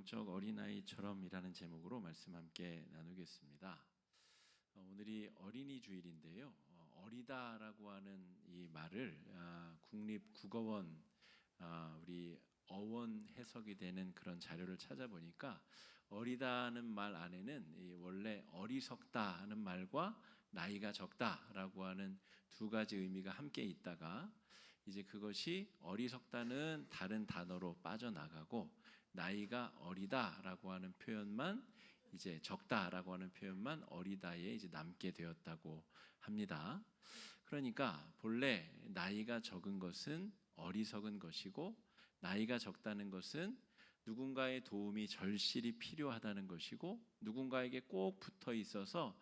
영적 어린아이처럼이라는 제목으로 말씀 함께 나누겠습니다. 오늘이 어린이 주일인데요. 어리다라고 하는 이 말을 국립국어원 우리 어원 해석이 되는 그런 자료를 찾아보니까 어리다는 말 안에는 원래 어리석다 하는 말과 나이가 적다라고 하는 두 가지 의미가 함께 있다가 이제 그것이 어리석다는 다른 단어로 빠져나가고 나이가 어리다라고 하는 표현만 이제 적다라고 하는 표현만 어리다에 이제 남게 되었다고 합니다. 그러니까 본래 나이가 적은 것은 어리석은 것이고 나이가 적다는 것은 누군가의 도움이 절실히 필요하다는 것이고 누군가에게 꼭 붙어 있어서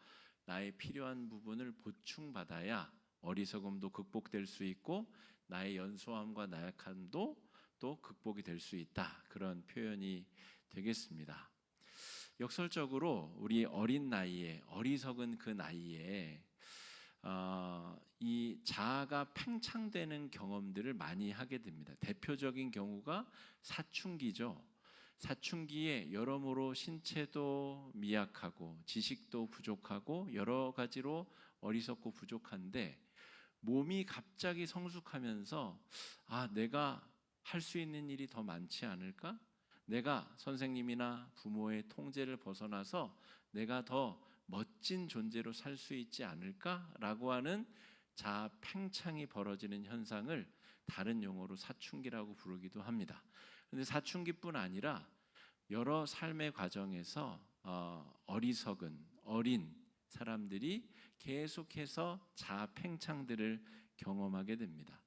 나의 필요한 부분을 보충받아야 어리석음도 극복될 수 있고 나의 연소함과 나약함도 또 극복이 될 수 있다. 그런 표현이 되겠습니다. 역설적으로 우리 어린 나이에 어리석은 그 나이에 이 자아가 팽창되는 경험들을 많이 하게 됩니다. 대표적인 경우가 사춘기죠. 사춘기에 여러모로 신체도 미약하고 지식도 부족하고 여러 가지로 어리석고 부족한데 몸이 갑자기 성숙하면서 내가 할 수 있는 일이 더 많지 않을까? 내가 선생님이나 부모의 통제를 벗어나서 내가 더 멋진 존재로 살 수 있지 않을까라고 하는 자아 팽창이 벌어지는 현상을 다른 용어로 사춘기라고 부르기도 합니다. 그런데 사춘기뿐 아니라 여러 삶의 과정에서 어리석은 어린 사람들이 계속해서 자아 팽창들을 경험하게 됩니다.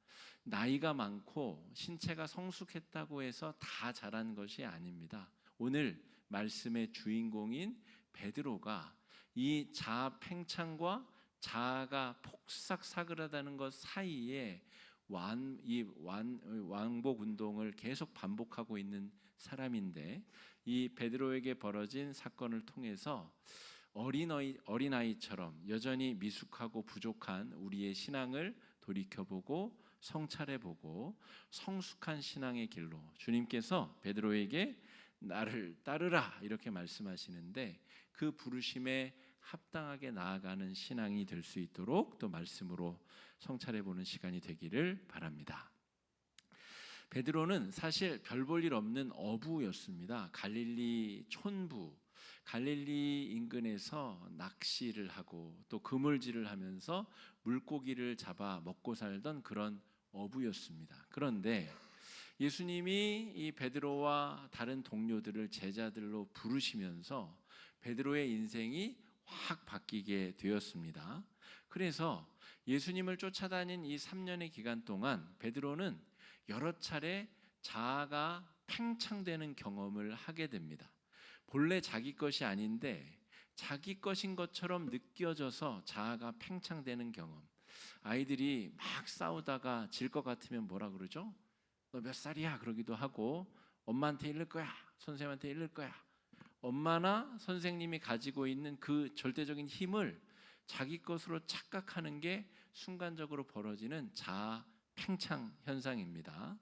나이가 많고 신체가 성숙했다고 해서 다 잘한 것이 아닙니다. 오늘 말씀의 주인공인 베드로가 이 자아 팽창과 자아가 폭삭 사그라드는 것 사이에 왕복 운동을 계속 반복하고 있는 사람인데 이 베드로에게 벌어진 사건을 통해서 어린아이처럼 여전히 미숙하고 부족한 우리의 신앙을 돌이켜보고 성찰해보고 성숙한 신앙의 길로 주님께서 베드로에게 나를 따르라 이렇게 말씀하시는데 그 부르심에 합당하게 나아가는 신앙이 될 수 있도록 또 말씀으로 성찰해보는 시간이 되기를 바랍니다. 베드로는 사실 별 볼 일 없는 어부였습니다. 갈릴리 촌부, 갈릴리 인근에서 낚시를 하고 또 그물질을 하면서 물고기를 잡아 먹고 살던 그런 어부였습니다. 그런데 예수님이 이 베드로와 다른 동료들을 제자들로 부르시면서 베드로의 인생이 확 바뀌게 되었습니다. 그래서 예수님을 쫓아다닌 이 3년의 기간 동안 베드로는 여러 차례 자아가 팽창되는 경험을 하게 됩니다. 본래 자기 것이 아닌데 자기 것인 것처럼 느껴져서 자아가 팽창되는 경험. 아이들이 막 싸우다가 질 것 같으면 뭐라 그러죠? 너 몇 살이야? 그러기도 하고 엄마한테 이를 거야. 선생님한테 이를 거야. 엄마나 선생님이 가지고 있는 그 절대적인 힘을 자기 것으로 착각하는 게 순간적으로 벌어지는 자아 팽창 현상입니다.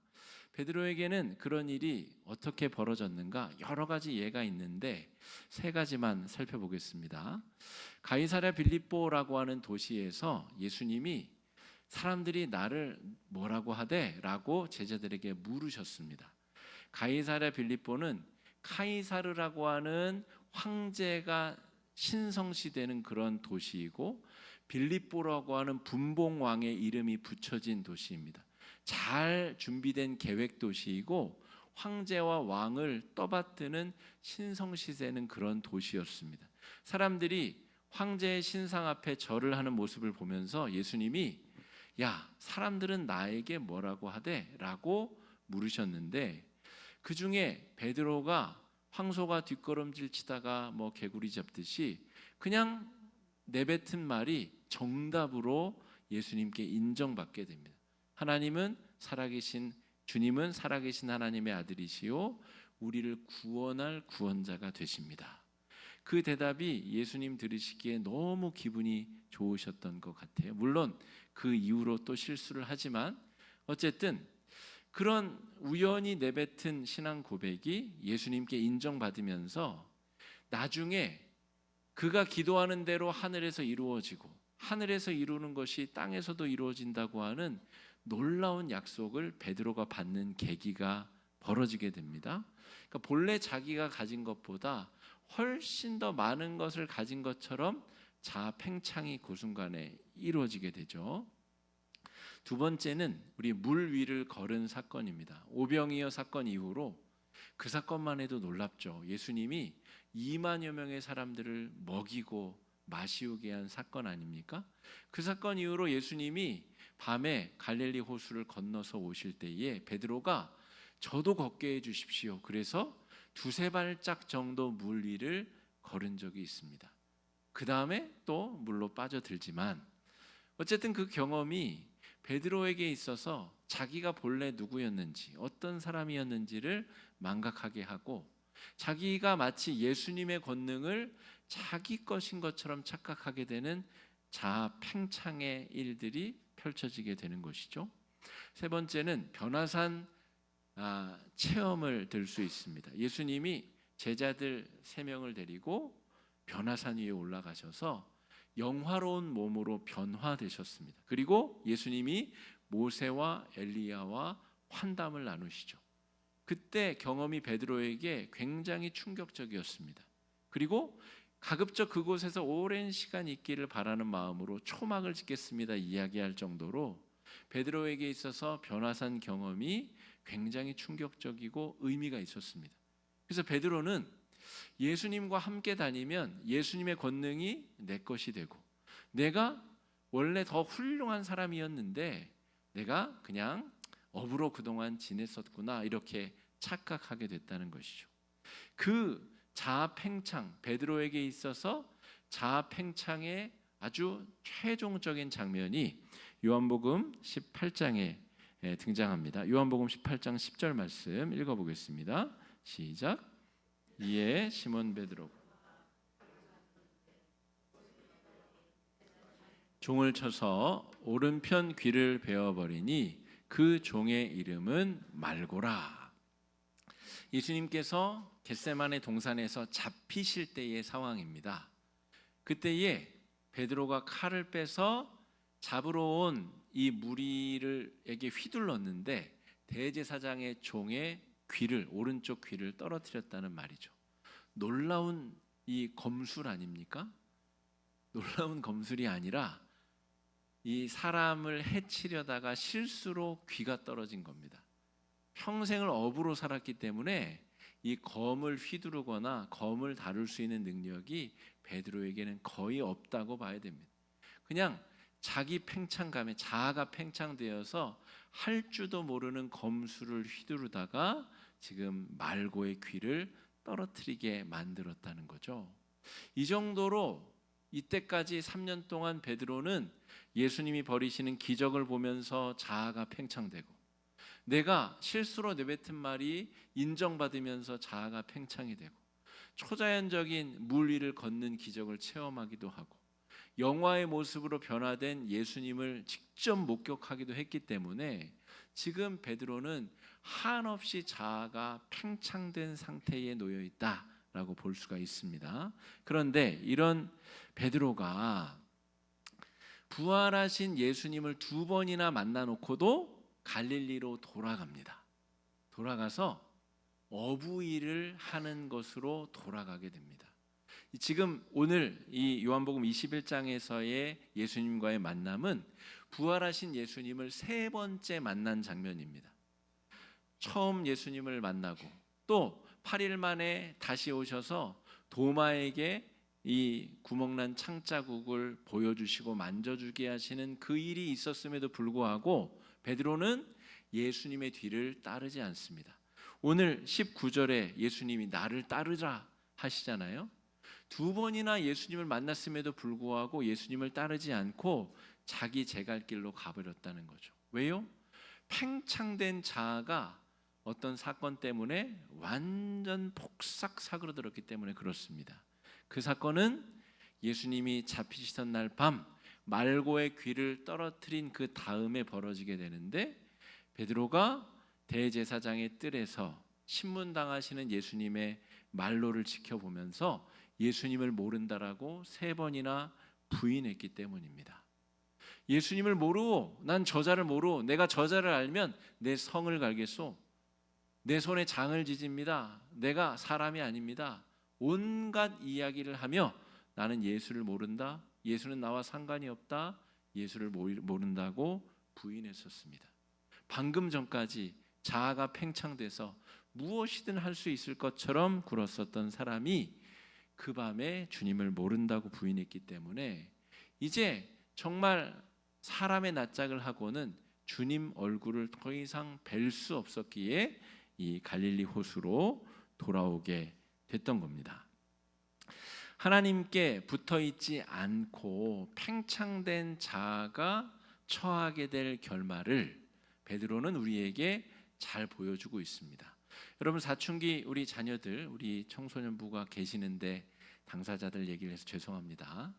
베드로에게는 그런 일이 어떻게 벌어졌는가 여러 가지 예가 있는데 세 가지만 살펴보겠습니다. 가이사랴 빌립보라고 하는 도시에서 예수님이 사람들이 나를 뭐라고 하되? 라고 제자들에게 물으셨습니다. 가이사랴 빌립보는 카이사르라고 하는 황제가 신성시되는 그런 도시이고 빌립보라고 하는 분봉왕의 이름이 붙여진 도시입니다. 잘 준비된 계획 도시이고 황제와 왕을 떠받드는 신성시되는 그런 도시였습니다. 사람들이 황제의 신상 앞에 절을 하는 모습을 보면서 예수님이 사람들은 나에게 뭐라고 하되? 라고 물으셨는데 그 중에 베드로가 황소가 뒷걸음질 치다가 개구리 잡듯이 그냥 내뱉은 말이 정답으로 예수님께 인정받게 됩니다. 주님은 살아계신 하나님의 아들이시요 우리를 구원할 구원자가 되십니다. 그 대답이 예수님 들으시기에 너무 기분이 좋으셨던 것 같아요. 물론 그 이후로 또 실수를 하지만 어쨌든 그런 우연히 내뱉은 신앙 고백이 예수님께 인정받으면서 나중에 그가 기도하는 대로 하늘에서 이루어지고 하늘에서 이루는 것이 땅에서도 이루어진다고 하는 놀라운 약속을 베드로가 받는 계기가 벌어지게 됩니다. 그러니까 본래 자기가 가진 것보다 훨씬 더 많은 것을 가진 것처럼 자아 팽창이 그 순간에 이루어지게 되죠. 두 번째는 우리 물 위를 걸은 사건입니다. 오병이어 사건 이후로 그 사건만 해도 놀랍죠. 예수님이 2만여 명의 사람들을 먹이고 마시우게 한 사건 아닙니까? 그 사건 이후로 예수님이 밤에 갈릴리 호수를 건너서 오실 때에 베드로가 저도 걷게 해주십시오. 그래서 두세 발짝 정도 물 위를 걸은 적이 있습니다. 그 다음에 또 물로 빠져들지만 어쨌든 그 경험이 베드로에게 있어서 자기가 본래 누구였는지 어떤 사람이었는지를 망각하게 하고 자기가 마치 예수님의 권능을 자기 것인 것처럼 착각하게 되는 자아 팽창의 일들이 펼쳐지게 되는 것이죠. 세 번째는 변화산 체험을 들 수 있습니다. 예수님이 제자들 3명을 데리고 변화산 위에 올라가셔서 영화로운 몸으로 변화되셨습니다. 그리고 예수님이 모세와 엘리야와 환담을 나누시죠. 그때 경험이 베드로에게 굉장히 충격적이었습니다. 그리고 가급적 그곳에서 오랜 시간 있기를 바라는 마음으로 초막을 짓겠습니다 이야기할 정도로 베드로에게 있어서 변화산 경험이 굉장히 충격적이고 의미가 있었습니다. 그래서 베드로는 예수님과 함께 다니면 예수님의 권능이 내 것이 되고 내가 원래 더 훌륭한 사람이었는데 내가 그냥 업으로 그동안 지냈었구나 이렇게 착각하게 됐다는 것이죠. 그 자아 팽창, 베드로에게 있어서 자아 팽창의 아주 최종적인 장면이 요한복음 18장에 등장합니다. 요한복음 18장 10절 말씀 읽어보겠습니다. 시작. 이에 시몬 베드로 종을 쳐서 오른편 귀를 베어버리니 그 종의 이름은 말고라. 예수님께서 겟세마네 동산에서 잡히실 때의 상황입니다. 그때에 베드로가 칼을 빼서 잡으러 온 이 무리에게 휘둘렀는데 대제사장의 종의 귀를 오른쪽 귀를 떨어뜨렸다는 말이죠. 놀라운 이 검술 아닙니까? 놀라운 검술이 아니라 이 사람을 해치려다가 실수로 귀가 떨어진 겁니다. 평생을 업으로 살았기 때문에 이 검을 휘두르거나 검을 다룰 수 있는 능력이 베드로에게는 거의 없다고 봐야 됩니다. 그냥 자기 팽창감에 자아가 팽창되어서 할 줄도 모르는 검술을 휘두르다가 지금 말고의 귀를 떨어뜨리게 만들었다는 거죠. 이 정도로 이때까지 3년 동안 베드로는 예수님이 벌이시는 기적을 보면서 자아가 팽창되고 내가 실수로 내뱉은 말이 인정받으면서 자아가 팽창이 되고 초자연적인 물 위를 걷는 기적을 체험하기도 하고 영화의 모습으로 변화된 예수님을 직접 목격하기도 했기 때문에 지금 베드로는 한없이 자아가 팽창된 상태에 놓여 있다라고 볼 수가 있습니다. 그런데 이런 베드로가 부활하신 예수님을 2번이나 만나놓고도 갈릴리로 돌아갑니다. 돌아가서 어부일을 하는 것으로 돌아가게 됩니다. 지금 오늘 이 요한복음 21장에서의 예수님과의 만남은 부활하신 예수님을 3번째 만난 장면입니다. 처음 예수님을 만나고 또 8일 만에 다시 오셔서 도마에게 이 구멍난 창자국을 보여주시고 만져주게 하시는 그 일이 있었음에도 불구하고 베드로는 예수님의 뒤를 따르지 않습니다. 오늘 19절에 예수님이 나를 따르라 하시잖아요. 2번이나 예수님을 만났음에도 불구하고 예수님을 따르지 않고 자기 제갈 길로 가버렸다는 거죠. 왜요? 팽창된 자아가 어떤 사건 때문에 완전 폭삭 사그러들었기 때문에 그렇습니다. 그 사건은 예수님이 잡히시던 날 밤 말고의 귀를 떨어뜨린 그 다음에 벌어지게 되는데 베드로가 대제사장의 뜰에서 신문당하시는 예수님의 말로를 지켜보면서 예수님을 모른다라고 3번이나 부인했기 때문입니다. 예수님을 모르고 난 저자를 모르고 내가 저자를 알면 내 성을 갈겠소. 내 손에 장을 지집니다. 내가 사람이 아닙니다. 온갖 이야기를 하며 나는 예수를 모른다. 예수는 나와 상관이 없다. 예수를 모른다고 부인했었습니다. 방금 전까지 자아가 팽창돼서 무엇이든 할 수 있을 것처럼 굴었었던 사람이 그 밤에 주님을 모른다고 부인했기 때문에 이제 정말 사람의 낯짝을 하고는 주님 얼굴을 더 이상 뵐 수 없었기에 이 갈릴리 호수로 돌아오게 됐던 겁니다. 하나님께 붙어있지 않고 팽창된 자아가 처하게 될 결말을 베드로는 우리에게 잘 보여주고 있습니다. 여러분, 사춘기 우리 자녀들, 우리 청소년부가 계시는데 당사자들 얘기를 해서 죄송합니다.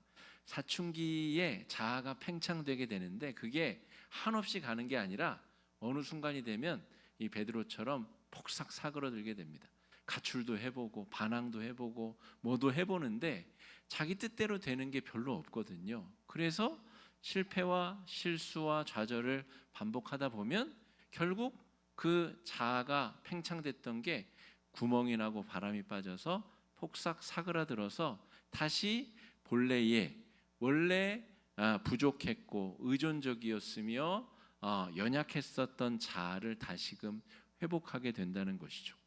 사춘기에 자아가 팽창되게 되는데 그게 한없이 가는 게 아니라 어느 순간이 되면 이 베드로처럼 폭삭 사그러들게 됩니다. 가출도 해보고 반항도 해보고 뭐도 해보는데 자기 뜻대로 되는 게 별로 없거든요. 그래서 실패와 실수와 좌절을 반복하다 보면 결국 그 자아가 팽창됐던 게 구멍이 나고 바람이 빠져서 폭삭 사그라들어서 다시 본래의 원래 부족했고 의존적이었으며 연약했었던 자아를 다시금 회복하게 된다는 것이죠.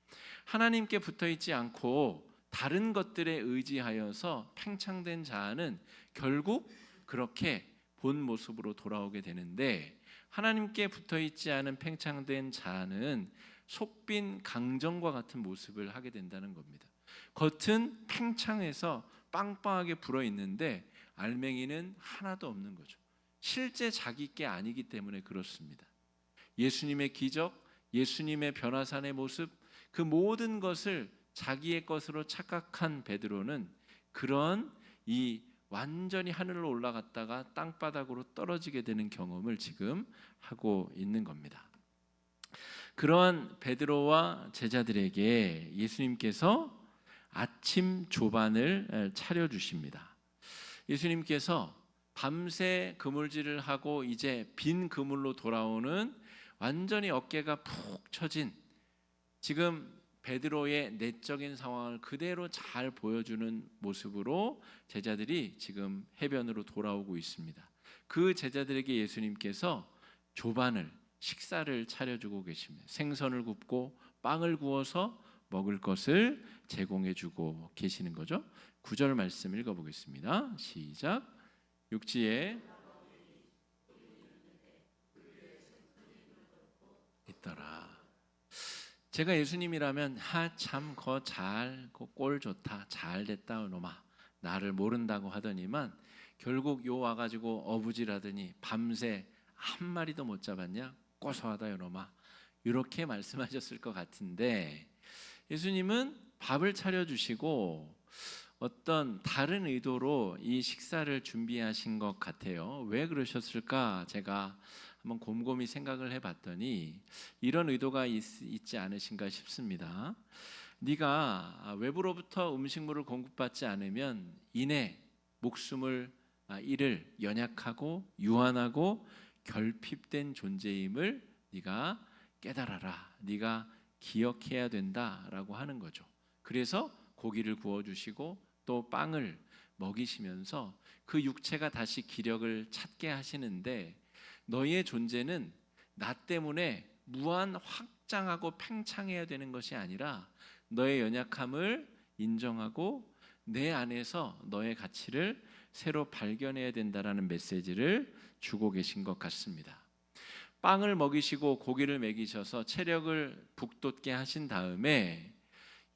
하나님께 붙어있지 않고 다른 것들에 의지하여서 팽창된 자아는 결국 그렇게 본 모습으로 돌아오게 되는데, 하나님께 붙어있지 않은 팽창된 자아는 속빈 강정과 같은 모습을 하게 된다는 겁니다. 겉은 팽창해서 빵빵하게 불어있는데 알맹이는 하나도 없는 거죠. 실제 자기 게 아니기 때문에 그렇습니다. 예수님의 기적, 예수님의 변화산의 모습, 그 모든 것을 자기의 것으로 착각한 베드로는 그런 이 완전히 하늘로 올라갔다가 땅바닥으로 떨어지게 되는 경험을 지금 하고 있는 겁니다. 그러한 베드로와 제자들에게 예수님께서 아침 조반을 차려주십니다. 예수님께서 밤새 그물질을 하고 이제 빈 그물로 돌아오는 완전히 어깨가 푹 처진 지금 베드로의 내적인 상황을 그대로 잘 보여주는 모습으로 제자들이 지금 해변으로 돌아오고 있습니다. 그 제자들에게 예수님께서 조반을, 식사를 차려주고 계십니다. 생선을 굽고 빵을 구워서 먹을 것을 제공해주고 계시는 거죠. 9절 말씀 읽어보겠습니다. 시작. 육지에 있더라. 제가 예수님이라면 참 거 잘 꼴 좋다, 잘 됐다 놈아, 나를 모른다고 하더니만 결국 요 와가지고 어부질하더니 밤새 한 마리도 못 잡았냐, 고소하다 요놈아, 이렇게 말씀하셨을 것 같은데 예수님은 밥을 차려주시고 어떤 다른 의도로 이 식사를 준비하신 것 같아요. 왜 그러셨을까? 제가 한번 곰곰이 생각을 해봤더니 이런 의도가 있지 않으신가 싶습니다. 네가 외부로부터 음식물을 공급받지 않으면 이내 목숨을 잃을 연약하고 유한하고 결핍된 존재임을 네가 깨달아라. 네가 기억해야 된다라고 하는 거죠. 그래서 고기를 구워주시고 또 빵을 먹이시면서 그 육체가 다시 기력을 찾게 하시는데, 너희의 존재는 나 때문에 무한 확장하고 팽창해야 되는 것이 아니라 너의 연약함을 인정하고 내 안에서 너의 가치를 새로 발견해야 된다라는 메시지를 주고 계신 것 같습니다. 빵을 먹이시고 고기를 먹이셔서 체력을 북돋게 하신 다음에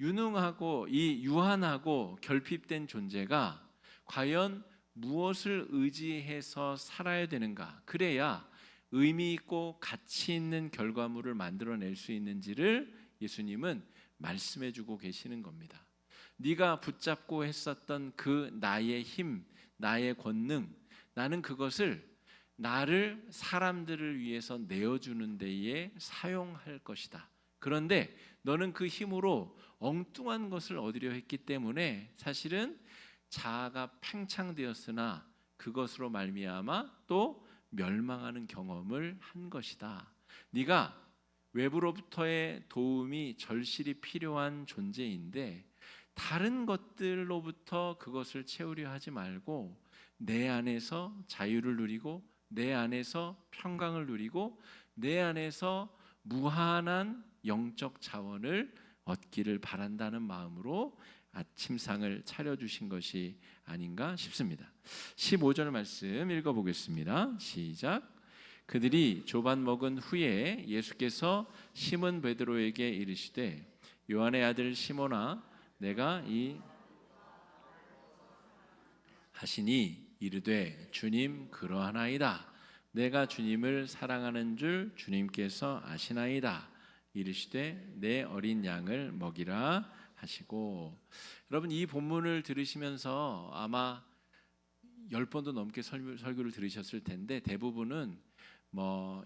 유능하고 이 유한하고 결핍된 존재가 과연 무엇을 의지해서 살아야 되는가, 그래야 의미 있고 가치 있는 결과물을 만들어낼 수 있는지를 예수님은 말씀해 주고 계시는 겁니다. 네가 붙잡고 했었던 그 나의 힘, 나의 권능, 나는 그것을 나를 사람들을 위해서 내어주는 데에 사용할 것이다. 그런데 너는 그 힘으로 엉뚱한 것을 얻으려 했기 때문에 사실은 자아가 팽창되었으나 그것으로 말미암아 또 멸망하는 경험을 한 것이다. 네가 외부로부터의 도움이 절실히 필요한 존재인데 다른 것들로부터 그것을 채우려 하지 말고 내 안에서 자유를 누리고 내 안에서 평강을 누리고 내 안에서 무한한 영적 자원을 얻기를 바란다는 마음으로 아침상을 차려주신 것이 아닌가 싶습니다. 15절 말씀 읽어보겠습니다. 시작. 그들이 조반 먹은 후에 예수께서 시몬 베드로에게 이르시되 요한의 아들 시몬아 내가 이 하시니 이르되 주님 그러하나이다. 내가 주님을 사랑하는 줄 주님께서 아시나이다. 이르시되 내 어린 양을 먹이라 하시고. 여러분 이 본문을 들으시면서 아마 10번도 넘게 설교를 들으셨을 텐데 대부분은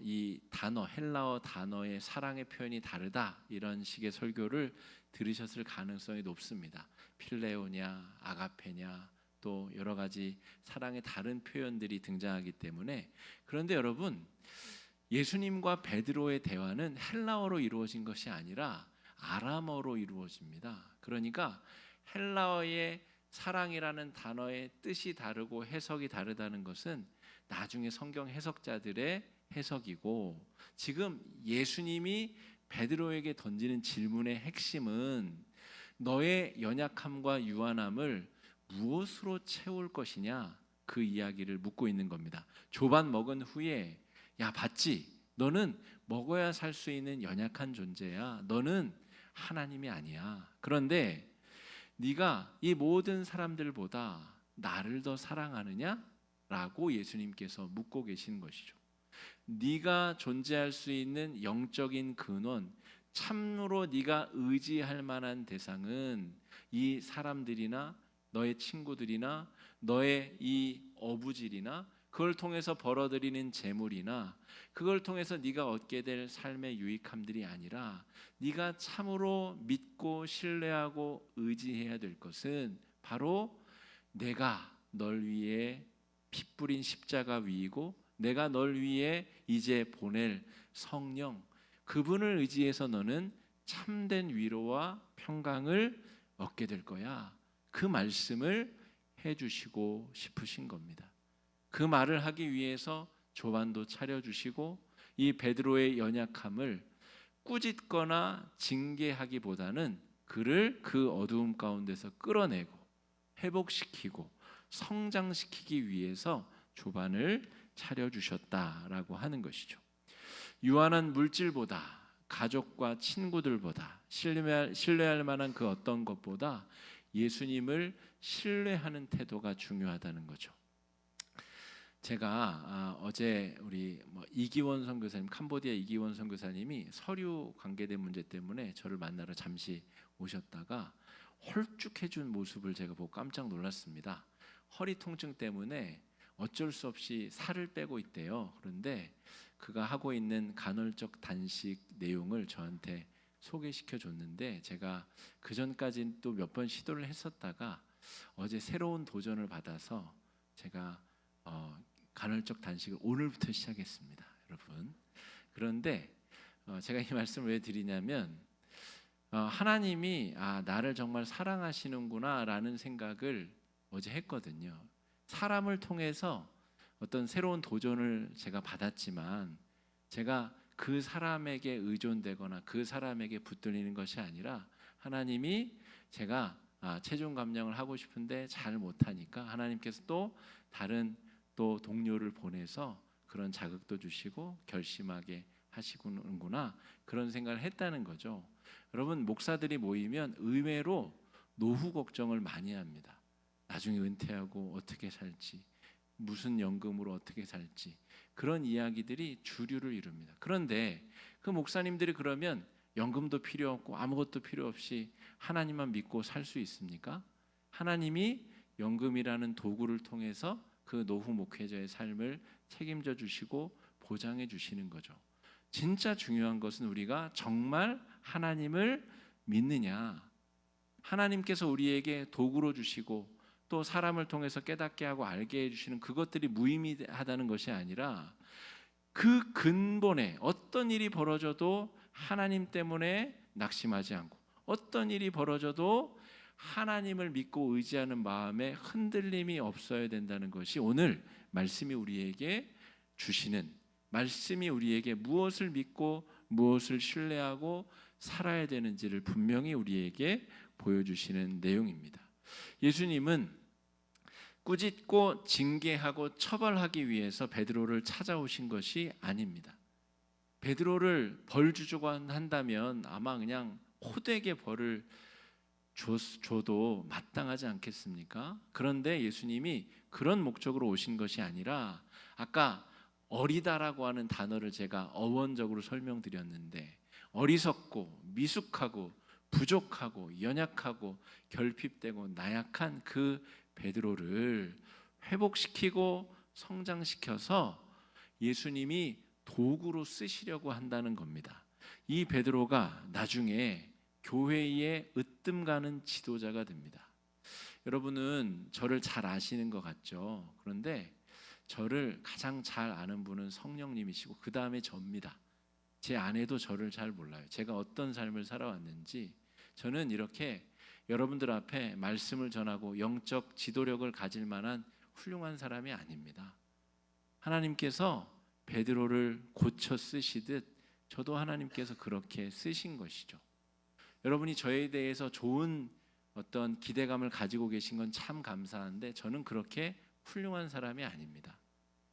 이 단어 헬라어 단어의 사랑의 표현이 다르다 이런 식의 설교를 들으셨을 가능성이 높습니다. 필레오냐 아가페냐 또 여러 가지 사랑의 다른 표현들이 등장하기 때문에. 그런데 여러분 예수님과 베드로의 대화는 헬라어로 이루어진 것이 아니라 아람어로 이루어집니다. 그러니까 헬라어의 사랑이라는 단어의 뜻이 다르고 해석이 다르다는 것은 나중에 성경 해석자들의 해석이고, 지금 예수님이 베드로에게 던지는 질문의 핵심은 너의 연약함과 유한함을 무엇으로 채울 것이냐 그 이야기를 묻고 있는 겁니다. 조반 먹은 후에 야 봤지? 너는 먹어야 살 수 있는 연약한 존재야. 너는 하나님이 아니야. 그런데 네가 이 모든 사람들보다 나를 더 사랑하느냐? 라고 예수님께서 묻고 계신 것이죠. 네가 존재할 수 있는 영적인 근원, 참으로 네가 의지할 만한 대상은 이 사람들이나 너의 친구들이나 너의 이 어부질이나 그걸 통해서 벌어들이는 재물이나 그걸 통해서 네가 얻게 될 삶의 유익함들이 아니라 네가 참으로 믿고 신뢰하고 의지해야 될 것은 바로 내가 널 위해 피 뿌린 십자가 위이고 내가 널 위해 이제 보낼 성령, 그분을 의지해서 너는 참된 위로와 평강을 얻게 될 거야. 그 말씀을 해주시고 싶으신 겁니다. 그 말을 하기 위해서 조반도 차려주시고 이 베드로의 연약함을 꾸짖거나 징계하기보다는 그를 그 어두움 가운데서 끌어내고 회복시키고 성장시키기 위해서 조반을 차려주셨다라고 하는 것이죠. 유한한 물질보다 가족과 친구들보다 신뢰할 만한 그 어떤 것보다 예수님을 신뢰하는 태도가 중요하다는 거죠. 제가 어제 우리 이기원 선교사님, 캄보디아 이기원 선교사님이 서류 관계된 문제 때문에 저를 만나러 잠시 오셨다가 홀쭉해진 모습을 제가 보고 깜짝 놀랐습니다. 허리 통증 때문에 어쩔 수 없이 살을 빼고 있대요. 그런데 그가 하고 있는 간헐적 단식 내용을 저한테 소개시켜 줬는데 제가 그 전까지는 또 몇 번 시도를 했었다가 어제 새로운 도전을 받아서 제가 간헐적 단식을 오늘부터 시작했습니다, 여러분. 그런데 제가 이 말씀을 왜 드리냐면 하나님이 나를 정말 사랑하시는구나라는 생각을 어제 했거든요. 사람을 통해서 어떤 새로운 도전을 제가 받았지만 제가 그 사람에게 의존되거나 그 사람에게 붙들리는 것이 아니라 하나님이 제가 체중 감량을 하고 싶은데 잘 못하니까 하나님께서 또 다른 또 동료를 보내서 그런 자극도 주시고 결심하게 하시는구나, 그런 생각을 했다는 거죠. 여러분, 목사들이 모이면 의외로 노후 걱정을 많이 합니다. 나중에 은퇴하고 어떻게 살지, 무슨 연금으로 어떻게 살지, 그런 이야기들이 주류를 이룹니다. 그런데 그 목사님들이 그러면 연금도 필요 없고 아무것도 필요 없이 하나님만 믿고 살 수 있습니까? 하나님이 연금이라는 도구를 통해서 그 노후 목회자의 삶을 책임져 주시고 보장해 주시는 거죠. 진짜 중요한 것은 우리가 정말 하나님을 믿느냐, 하나님께서 우리에게 도구로 주시고 또 사람을 통해서 깨닫게 하고 알게 해주시는 그것들이 무의미하다는 것이 아니라 그 근본에 어떤 일이 벌어져도 하나님 때문에 낙심하지 않고 어떤 일이 벌어져도 하나님을 믿고 의지하는 마음에 흔들림이 없어야 된다는 것이 오늘 말씀이 우리에게 주시는, 말씀이 우리에게 무엇을 믿고 무엇을 신뢰하고 살아야 되는지를 분명히 우리에게 보여주시는 내용입니다. 예수님은 꾸짖고 징계하고 처벌하기 위해서 베드로를 찾아오신 것이 아닙니다. 베드로를 벌 주자고 한다면 아마 그냥 호되게 벌을 줘도 마땅하지 않겠습니까? 그런데 예수님이 그런 목적으로 오신 것이 아니라 아까 어리다라고 하는 단어를 제가 어원적으로 설명드렸는데 어리석고 미숙하고 부족하고 연약하고 결핍되고 나약한 그 베드로를 회복시키고 성장시켜서 예수님이 도구로 쓰시려고 한다는 겁니다. 이 베드로가 나중에 교회의 으뜸 가는 지도자가 됩니다. 여러분은 저를 잘 아시는 것 같죠? 그런데 저를 가장 잘 아는 분은 성령님이시고 그 다음에 저입니다. 제 아내도 저를 잘 몰라요. 제가 어떤 삶을 살아왔는지. 저는 이렇게 여러분들 앞에 말씀을 전하고 영적 지도력을 가질 만한 훌륭한 사람이 아닙니다. 하나님께서 베드로를 고쳐 쓰시듯 저도 하나님께서 그렇게 쓰신 것이죠. 여러분이 저에 대해서 좋은 어떤 기대감을 가지고 계신 건 참 감사한데 저는 그렇게 훌륭한 사람이 아닙니다.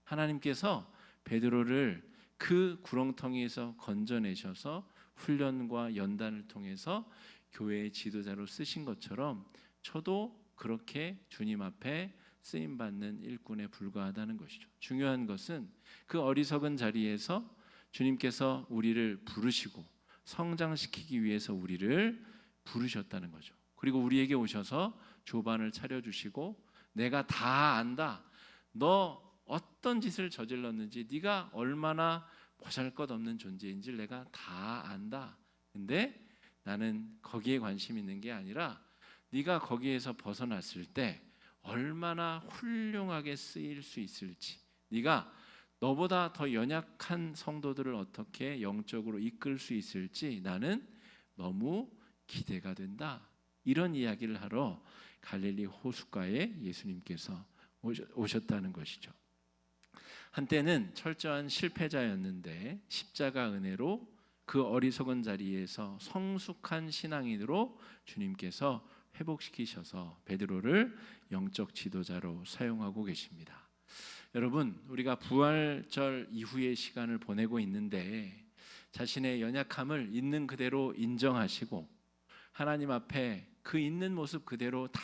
하나님께서 베드로를 그 구렁텅이에서 건져내셔서 훈련과 연단을 통해서 교회의 지도자로 쓰신 것처럼 저도 그렇게 주님 앞에 쓰임받는 일꾼에 불과하다는 것이죠. 중요한 것은 그 어리석은 자리에서 주님께서 우리를 부르시고 성장시키기 위해서 우리를 부르셨다는 거죠. 그리고 우리에게 오셔서 조반을 차려주시고 내가 다 안다. 너 어떤 짓을 저질렀는지 네가 얼마나 보잘것없는 존재인지 내가 다 안다. 근데 나는 거기에 관심 있는 게 아니라 네가 거기에서 벗어났을 때 얼마나 훌륭하게 쓰일 수 있을지, 네가 너보다 더 연약한 성도들을 어떻게 영적으로 이끌 수 있을지 나는 너무 기대가 된다. 이런 이야기를 하러 갈릴리 호숫가에 예수님께서 오셨다는 것이죠. 한때는 철저한 실패자였는데 십자가 은혜로 그 어리석은 자리에서 성숙한 신앙인으로 주님께서 회복시키셔서 베드로를 영적 지도자로 사용하고 계십니다. 여러분, 우리가 부활절 이후의 시간을 보내고 있는데 자신의 연약함을 있는 그대로 인정하시고 하나님 앞에 그 있는 모습 그대로 다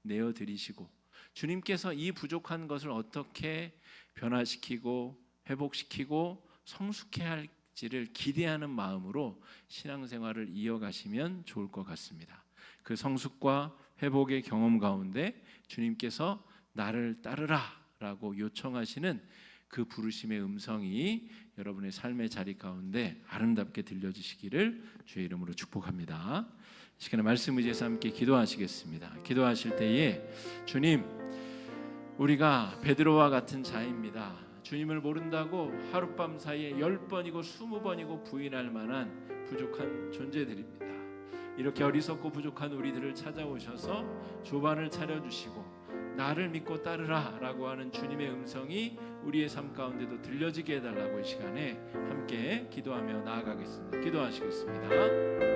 내어드리시고 주님께서 이 부족한 것을 어떻게 변화시키고 회복시키고 성숙해 할지를 기대하는 마음으로 신앙생활을 이어가시면 좋을 것 같습니다. 그 성숙과 회복의 경험 가운데 주님께서 나를 따르라 라고 요청하시는 그 부르심의 음성이 여러분의 삶의 자리 가운데 아름답게 들려지시기를 주의 이름으로 축복합니다. 이 시간에 말씀 의지해서 함께 기도하시겠습니다. 기도하실 때에 주님, 우리가 베드로와 같은 자입니다. 주님을 모른다고 하룻밤 사이에 10번이고 20번이고 부인할 만한 부족한 존재들입니다. 이렇게 어리석고 부족한 우리들을 찾아오셔서 조반을 차려주시고 나를 믿고 따르라 라고 하는 주님의 음성이 우리의 삶 가운데도 들려지게 해달라고 이 시간에 함께 기도하며 나아가겠습니다. 기도하시겠습니다.